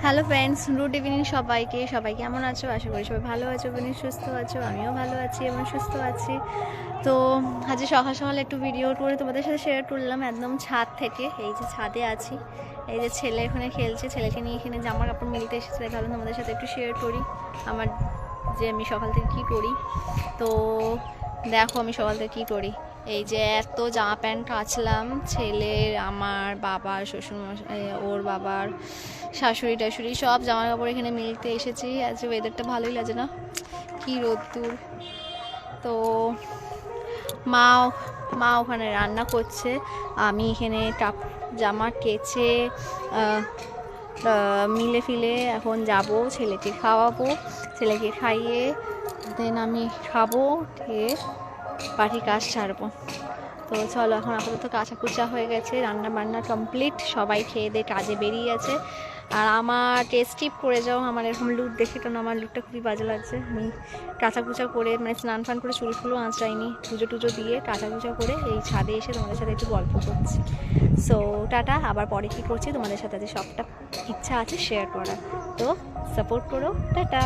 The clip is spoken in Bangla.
হ্যালো ফ্রেন্ডস, গুড ইভিনিং সবাইকে। সবাই কেমন আছো? আশা করি সবাই ভালো আছো এবং সুস্থ আছো। আমিও ভালো আছি এবং সুস্থ আছি। তো আজ সকাল সকাল একটু ভিডিও করে তোমাদের সাথে শেয়ার করলাম একদম ছাদ থেকে। এই যে ছাদে আছি, এই যে ছেলে এখানে খেলছে, ছেলেকে নিয়ে এখানে জামা কাপড় মিলতে এসেছে। ভাবলাম তোমাদের সাথে একটু শেয়ার করি আমার যে আমি সকাল থেকে কী করি। তো দেখো আমি সকাল থেকে কী করি। এই যে এত জামা প্যান্ট কাচলাম, ছেলের, আমার, বাবার, শ্বশুরমশাই, ওর বাবার, শাশুড়ি টাশুড়ি সব জামা কাপড় এখানে মিলতে এসেছি। আজ ওয়েদারটা ভালোই লাগে না, কি রোদ্দুর। তো মা মা ওখানে রান্না করছে, আমি এখানে জামা কেচে মিলে ফিলে এখন যাব, ছেলেকে খাওয়াবো, ছেলেকে খাইয়ে দেন আমি খাবো, খেয়ে বাড়ির কাজ ছাড়বো। তো চলো, এখন আপাতত কাঁচা কুচা হয়ে গেছে, রান্না বান্না কমপ্লিট, সবাই খেয়ে দিয়ে কাজে বেরিয়ে গেছে। আর আমার স্কিপ করে যাও আমার এরকম লুক দেখে, কারণ আমার লুকটা খুবই বাজে লাগছে। আমি কাঁচা কুচা করে মানে স্নান ফান করে চুল ফুলও আঁচড়াইনি, পুজো টুজো দিয়ে কাঁচা কুচা করে এই ছাদে এসে তোমাদের সাথে একটু গল্প করছি। সো টাটা, আবার পরে কী করছি তোমাদের সাথে সবটা ইচ্ছা আছে শেয়ার করার। তো সাপোর্ট করো, টাটা।